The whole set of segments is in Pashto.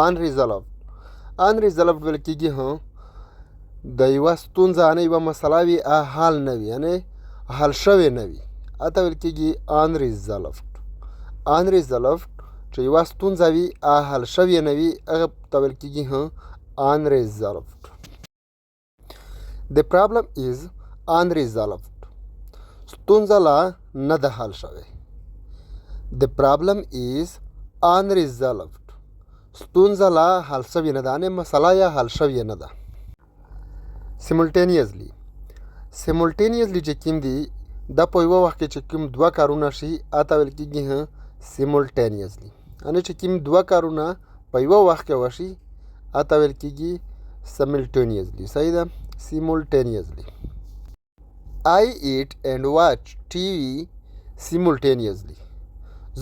unresolved. unresolved ویل کېږي د یوه ستونزه یعنې یوه مسله وي حل نه وي یعنې حل شوې نه وي هغه ته ویل کېږي unresolved. unresolved چې یوه ستونزه وي حل شوې نه وي هغه ته ویل کېږي unresolved. The problem is unresolved. ستونزه لا نه ده حل شوې. The problem is unresolved. ستونزه لا حل شوې نه ده یعنې مسله یې حل شوې نه ده. simultaneously. simultaneously چې کوم دي دا په یوه وخت کې چې کوم دوه کارونه شي هغه ته ویل کېږي simultaneously. یعنې چې کوم دوه کارونه په یوه وخت کې وشي هغه ته ویل کېږي simultaneously. صحیح ده simultaneously. I eat and watch TV simultaneously.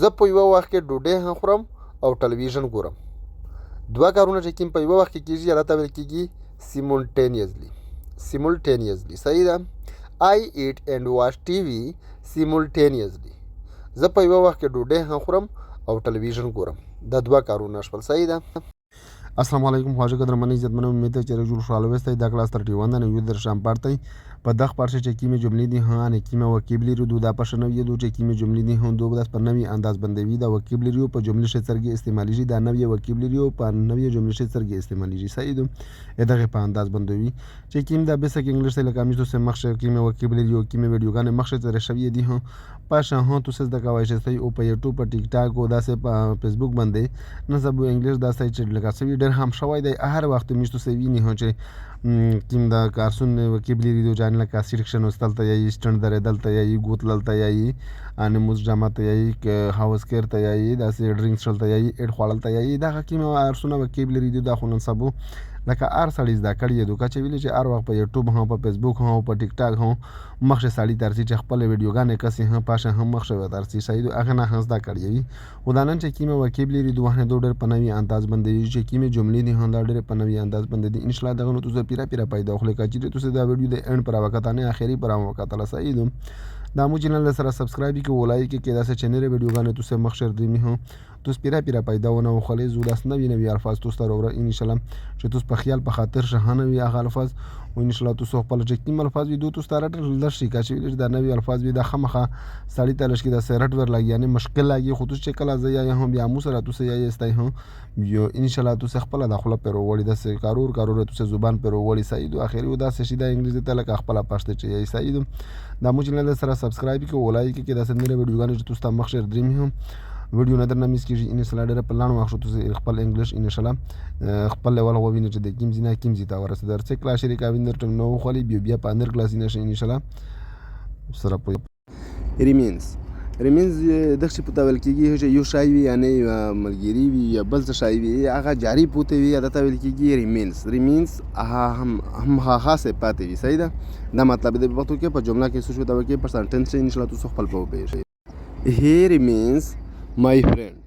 زه په یوه وخت کې ډوډۍ هم خورم او ټلویزیون ګورم. دوه کارونه چې کوم په یوه وخت کې کېږي هغه ته ویل کېږي simultaneously. simultaneously. صحیح ده I eat and watch TV simultaneously. زه په یوه وخت کې ډوډۍ هم خورم او ټلویزیون ګورم. دا دوه کارونه شول. صحیح ده. السلام علیکم خواږه قدرمنې عزتمنو امید ده چې رجل خوشحاله اوسئ. دا کلاس 31 ده نوی درشم پارټ دی. په دغه پارټ کې چې کومې جملې دي نه کومه واکبلاری دو دا پښه نوې دو چې کومې جملې دي دو بس په نوې انداز بندوي دا واکبلاری په جملې شې سرګي استعمالي دا نوې واکبلاری په نوې جملې شې سرګي استعمالي صحیح ده دغه په انداز بندوي چې کوم دا بیسک انګلیش ته لکه میشته سم مخشه کومه واکبلاری او کومه ویډیوګانې مخشه تر شوی دي پښه تو سز د کوي چې صحیح او په یوټیوب په ټیک ټاک او داسې په فیسبوک باندې نه سبو انګلیش دا صحیح چې لکه سوي ډېر هم شوی دی هر وخت میشته سوي نه چې کوم دا کارسون واکبلاری دو جان لکه سیلکشن وستلته یا سټند درې دلته یا ګوتلته یا ان موز جامته یا هاوس کېر ته یا داسې ډرینګ شلته یا اډ خوړلته یا دا کومه ارسونه واکبلاری دو دا خو نن سبو لکه ار سړی زده کړی دوه چې ویل چې ار وخت په یوټیوب هم په فیسبوک هم په ټیک ټاک هم مخشه سړی ترسي چې خپل ویډیوګانې کسي هم پاشه هم مخشه ترسي صحیح هغه نه هم زده کړی وي ودانن چې کیمه واکبلاری دوه نه ډېر په نوې انداز باندې چې کیمه جملې دي هم ډېر په نوې انداز باندې دي ان شاء الله دغه نو تاسو پیرا پیدا خو لکه چې تاسو دا ویډیو د اند پر وختانه اخیری پر وختاله صحیح ده دا مو چینل سره سبسکرائب کی ولای کی دا سه چینل ویډیوګانې تاسو مخشر دی می هم تاسو پیرا پیدا ونه او خلې زو داس نوی الفاظ تاسو ته ورو ان شاء الله چې تاسو په خیال په خاطر شهانه وی هغه الفاظ او ان شاء الله تاسو خپل چې کوم الفاظ وی دوه تاسو راټل لشي کا چې دا نوی الفاظ وی دا خمخه سړی ته لشي دا سرټ ور لګي یعنی مشکل لګي خو تاسو چې کله زیا هم بیا مو سره تاسو یې استای هم یو ان شاء الله تاسو خپل داخله پر وړي د کارور تاسو زبان پر وړي صحیح او اخري دا څه شي دا انګلیسي ته لکه خپل پښتو چې یې صحیح دا مو چینل سره سبسکرایب کی ولای کی دا سندره ویډیوګانې چې تاسو ته مخشر دریم هم ویډیو نه درنه میس کیږي ان شاء الله ډېر په لاندې واخښو تاسو خپل انګلیش ان شاء الله خپل لیول غوینه چې د کیم زینا کیم زیتا ورسه درڅ کلاس شریکا وینر ټنګ نو خولي بیا په اندر کلاس نه شي ان شاء الله سره په ریمینز دغه څه پته ول کیږي چې یو شای وی یعنی ملګری وی یا بل څه شای وی هغه جاری پوته وی عادت ول کیږي ریمینز هم خاصه پاتې وی صحیح ده دا مطلب د پښتو کې په جمله کې څه شو دا کې پر سنټنس ان شاء الله تاسو خپل په وبې هی ریمینز مای فرند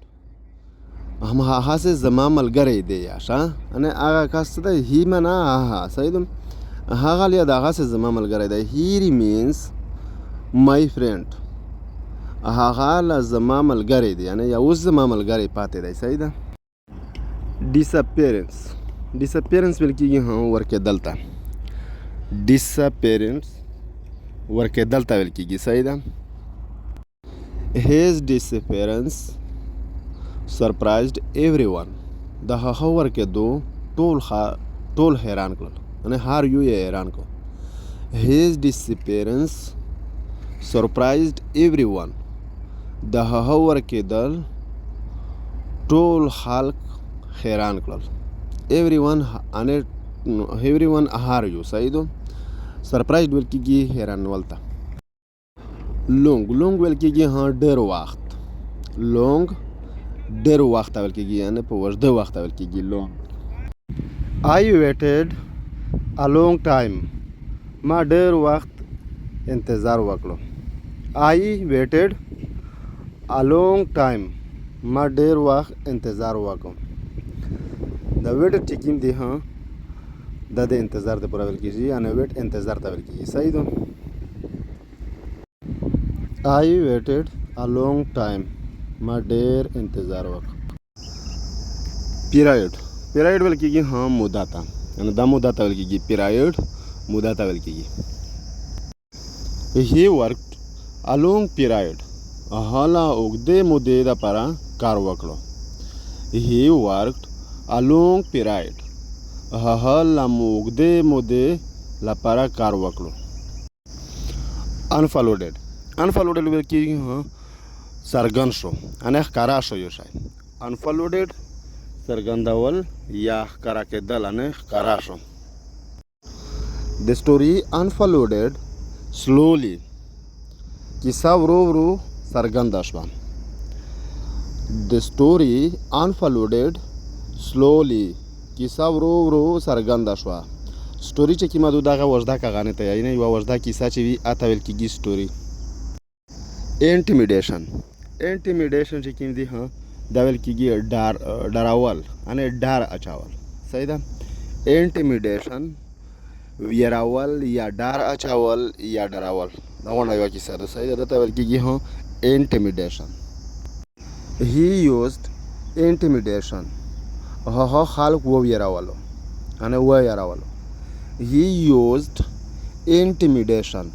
هم خاصه زما ملګری دی یا ښه ان هغه کس ته هی معنا صحیح ده هغه لیا دا خاصه زما ملګری دی هی ریمینز مای فرند هغه زما ملګری دی یعنی یو زما ملګری پاتې دی صحیح ده ډیساپیرنس ویل کېږي ورکه دلته ډیساپیرنس ورکه دلته ویل کېږي صحیح ده his disappearance surprised everyone د هغه ورکه دو ټول حیران کړل یعنی هر یو یې حیران کړ his disappearance surprised everyone د هغه ورکېدل ټول خلک حیران کړل everyone هر یو صحیح ده سرپرایز ویل کېږي حیران ولته لونګ ویل کېږي ډېر وخت ډېر وخت ویل کېږي یعنی په اوږده وخت ویل کېږي لونګ I waited a long time ما ډېر وخت انتظار وکړو I waited a long time ما ډېر وخت انتظار وکړو دا ویټ چې کوم دی دا د انتظار د پوره ویل کېږي یعنی ویټ انتظار ته ویل کېږي صحیح ده I waited a long time ما ډېر انتظار وکړو پیریډ ویل کېږي موده ته، یعنې دا موده ته ویل کېږي پیریډ، موده ته ویل کېږي. هی ورکډ ا لونګ پیریډ، هغه له اوږدې مودې دپاره کار وکړو. هی ورکډ ا لونګ پیریډ، هغه له اوږدې مودې لپاره کار وکړو. انفالوډډ ویل کېږي څرګند شو، یعنې ښکاره شو یو شی. انفالوډډ څرګندول یا ښکاره کېدل، یعنې ښکاره شو. د سټوري انفالوډډ سلولی، کیسه ورو ورو څرګنده شوه. د سټوري انفالوډډ سلولی، کیسه ورو ورو څرګنده شوه. سټوري چې کومه ده دغه اوږده کغانې ته، یعنې یوه اوږده کیسه چې وي هغه ته ویل کېږي سټوري. انټیمیډیشن چې کوم دي دا ویل کېږي ډارول، یعنې ډار اچول. صحیح ده. انټیمیډیشن ویرول یا ډار اچول یا ډارول، دا غونډه یوه کیسه ده. صحیح ده. ده ته ویل کېږي انټیمیډیشن. هی یوزډ انټیمیډیشن، هغه خلک وویرولو، یعنې ویرولو. هی یوزډ انټیمیډیشن،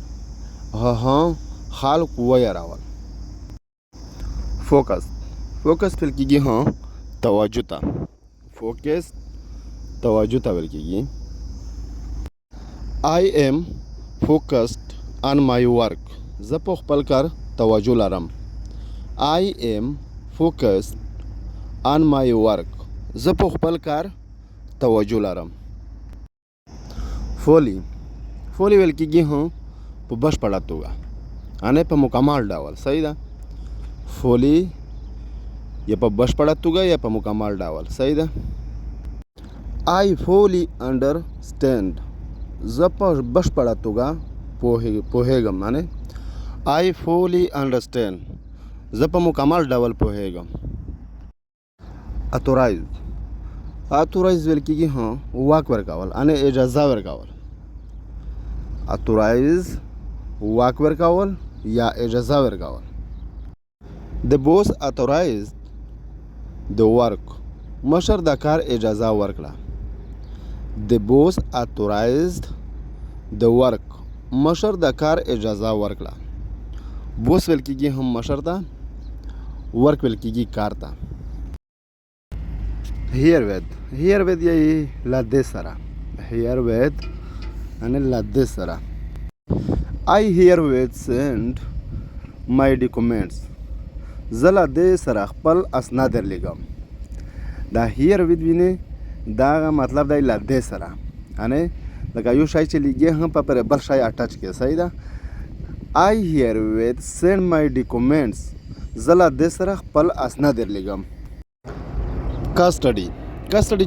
هغه خلک ویرول. فوکس ویل کېږي توجه ته. فوکس توجه ته ویل کېږي. I am focused on my work، زه په خپل کار توجه لرم. I am focused on my work، زه په خپل کار توجه لرم. فولي ویل کېږي په بشپړه توګه، یعنې په مکمل ډول. صحیح ده. فولي یا په بشپړه توګه یا په مکمل ډول. صحیح ده. I fully understand، زه په بشپړه توګه پوهېږم، یعنې I fully understand، زه په مکمل ډول پوهېږم. اتورایز ویل کېږي واک ورکول، یعنې اجازه ورکول. اتورایز واک ورکول یا اجازه ورکول. د بوس اتورایز د ورک، مشر د کار اجازه ورکړه. د بوس اتورایزد د ورک، مشر د کار اجازه ورکړه. بوس ویل کېږي مشر ته، ورک ویل کېږي کار ته. هیر وید یې له دې سره، هیر وید یعنې له دې سره. I herewith send my documents، زه له دې سره خپل اسناد درلیږم. دا هیر وید وینې دا مطلب دی له دې سره، یعنې لکه یو شی چې لیږي په پر بل شی اټچ کړي. صحیح ده. I herewith send my documents، زه له دې سره خپل اسناد درلیږم. کسټډي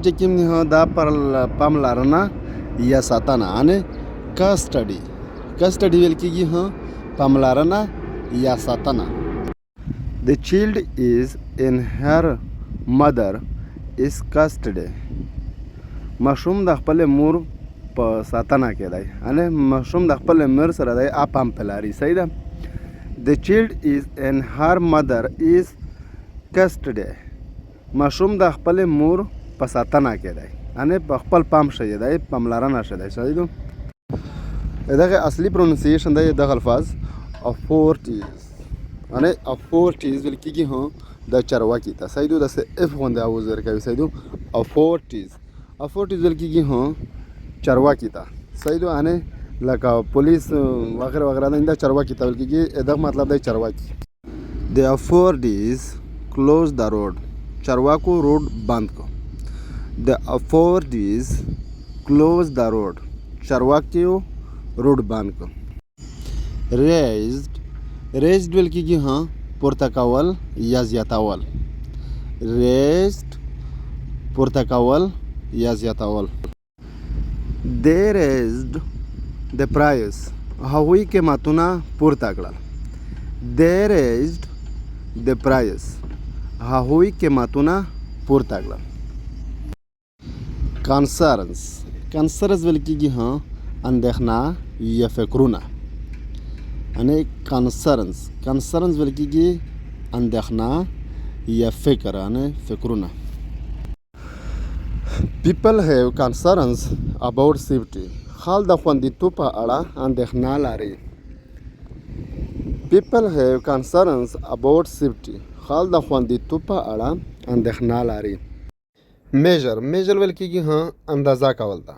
چې کوم دی دا پر پاملرنه یا ساتنه، یعنې کسټډي ویل کېږي پاملرنه یا ساتنه. The child is in her mother's custody، ماشوم د خپل مور په ساتنه کې دی، یعنې ماشوم د خپل مور سره دی پام په لري. صحیح ده. The child is in her mother's custody، ماشوم د خپل مور په ساتنه کې دی، یعنې په خپل پام شوی دی، پاملرنه شوی دی. صحیح ده. دغه اصلي پروننسیشن دی دغه الفاظ افورټیز، یعنې افورټیز ویل کېږي د چرواکي ته. صحیح ده. داسې اف غوندې اواز ورکوي. صحیح ده. افورټیز ویل کېږي چرواکي ته. صحیح ده. یعنې لکه پولیس وغیره وغیره دا چرواکي ته ویل کېږي. دغه مطلب دی چرواکي. د افورټیز کلوز د روډ، چرواکو روډ بند کو. د افورټیز کلوز د روډ، چرواکیو روډ بند کو. ریزډ ویل کېږي پورته کول یا زیاتول. ریزډ پورته کول یا زیاتول. They raised the price، هغوی قیمتونه پورته کړل. They raised the price، هغوی قیمتونه پورته کړل. کنسرنس ویل کېږي اندېښنه یا فکرونه، یعنې کنسرنس ویل کېږي اندېښنه یا فکر، یعنې فکرونه. People have concerns about safety. خلک د خوندیتوب په اړه اندېښنه لري. People have concerns about safety. خلک د خوندیتوب په اړه اندېښنه لري. میجر ویل کېږي اندازه کول ته.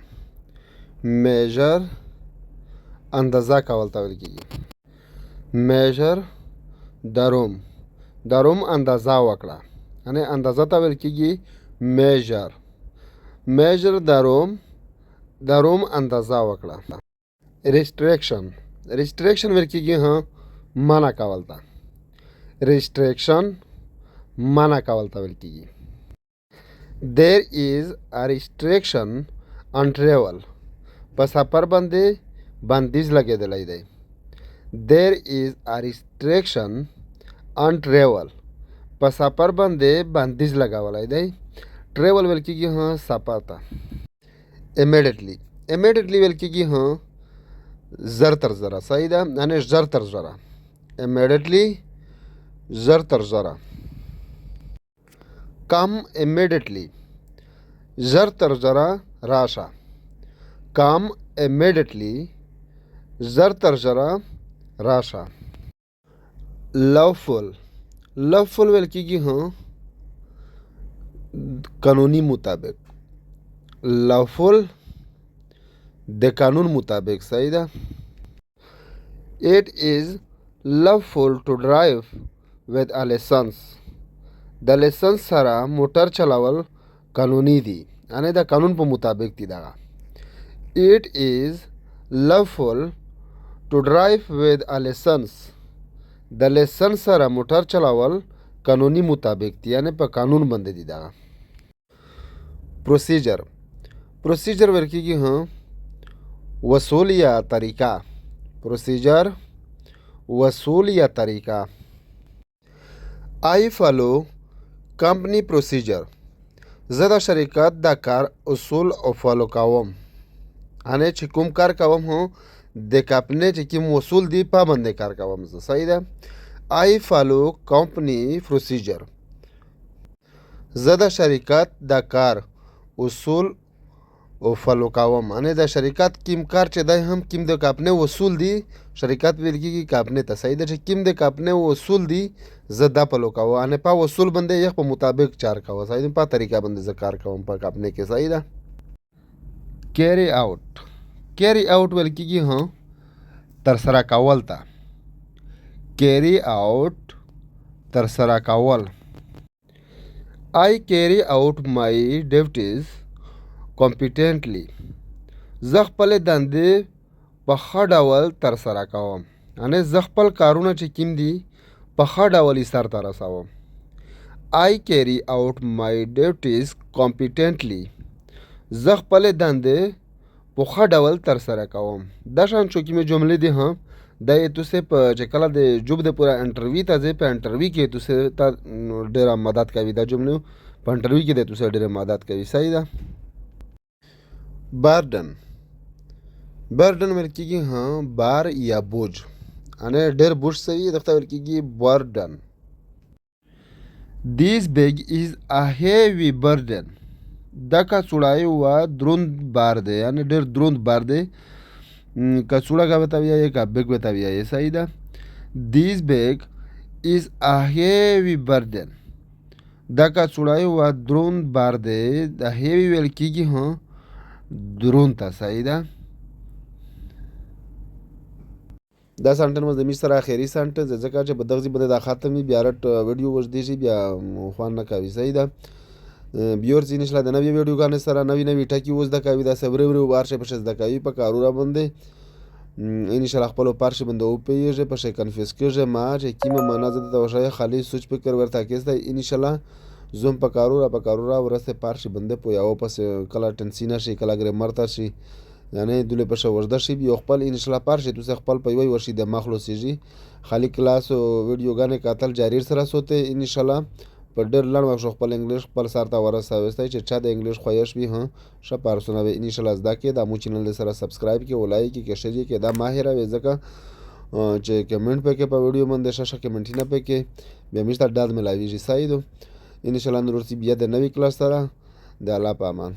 میجر اندازه کول ته ویل کېږي. میجر دروم اندازه وکړه. یعنې اندازه ته ویل کېږي میجر دروم اندازه وکړه. ریسټریکشن ویل کېږي منع کول ته. ریسټریکشن منع کول ته ویل کېږي. There is a restriction on travel. په سفر باندې بندیز لګېدلی دی. There is a restriction on travel. په سفر باندې بندیز لګولی دی. ټریول ویل کېږي سفر ته. امیډیټلی ویل کېږي زر تر زره. صحیح ده، یعنې ژر تر ژره. امیډیټلی زر تر ژره. کم امیډیټلی زر تر ژره راشه. کم امیډیټلی زر تر ژره راشه. لوفل ویل کېږي قانوني مطابق. لوفل د قانون مطابق. صحیح ده. It is lawful to drive with a license. د لیسنس سره موټر چلول قانوني دي، یعنې د قانون په مطابق دي دغه. It is lawful to drive with a license. د لیسنس سره موټر چلول قانوني مطابق دي، یعنې په قانون باندې دي دغه. پروسیجر ویل کېږي وصول یا طریقه. پروسیجر وصول یا طریقه. I follow company procedure. زه د شرکت د کار اصول او فالو کوم. یعنې چې کوم کار کوم د کمپنۍ چې کوم اصول دي په باندې کار کوم زه. صحیح ده. I follow company procedure. زه د شرکت د کار اصول او فالو کوم. یعنې د شرکت کوم کار چې دی کوم د کمپنۍ اصول دي، شرکت ویل کېږي کمپنۍ ته. صحیح ده. چې کوم د کمپنۍ اصول دي زه دا فالو کوم. یعنې په اصول باندې یې په مطابق چار کوم. صحیح ده. په طریقه باندې زه کار کوم په کمپنۍ کې. صحیح ده. کیری آوټ ویل کېږي ترسره کول ته. کیری آوټ ترسره کول. I carry out my duties competently. زه خپلې دندې په ښه ډول ترسره کوم. یعنې زه خپل کارونه چې کوم دي په ښه ډول یې سرته رسوم. I carry out my duties competently. زه خپلې دندې په ښه ډول ترسره کوم. دا شان چې کومې جملې دي دا یې تاسې په چې کله د جوب د پوره انټرویو ته ځئ، په انټرویو کې تاسې ته ډېره مدد کوي. دا جملې په انټرویو کې د تاسې ډېره مدد کوي. صحیح ده. برډن ویل کېږي بار یا بوج. یعنې ډېر بوج سوي دغه ته ویل کېږي برډن. This bag is a heavy burden. دا کڅوړه یوه دروند بار دی، یعنې ډېر دروند بار دی. کڅوړه که ورته وایي که بیګ ورته وایي. صحیح ده. This bag is a heavy burden. دا کڅوړه یوه دروند بار دی. د هیوي ویل کېږي دروند ته. صحیح ده. دا سنټن مو زموږ سره اخري سنټن دی، ځکه چې په دغه ځای باندې دا ختم وي، بیا رټ ویډیو اوږدې شي، بیا خوند نه کوي. صحیح ده. بیورز انشاءالله د نوې ویډیوګانې سره نوي ټکي اوس زده کوي. داسې ورو بار شي پشې زده کوي په کارونه باندې. انشاءالله خپلو پار شي باندې وپوهېږي، پشې کنفیوز کېږي ما چې کومه معنا زه درته وښایي، خالي سوچ فکر ورته اخیستی. انشاءالله زوم په کارونه ورسته پار شي باندې پوهیاوه. پسې کله ټنسي نه شي، کله ګرامر ته شي، یعنې دولې پشه ورزده شي. یو خپل انشاءالله پار شي تاسې خپل په یوه ورشي دماغ خلاصېږي. خالي کلاس او ویډیوګانې کتل جاري سره سوتی انشاءالله په ډېر لنډ وخت خپل انګلیش خپل سر ته ورسوستی. چې چا د انګلیش خوښ وي ښه پارسونه به انشاءالله زده کړي. دا مو چینل د سره سبسکرائب کړي، او لایک کړي، شیر یې کړي. دا مه هېروئ ځکه چې کمنټ پکې په ویډیو باندې ښه کمنټونه پکې بیا موږ ته ډاډ میلاویږي. صحیح ده. انشاءالله نور بیا د نوي کلاس سره د الله په امان.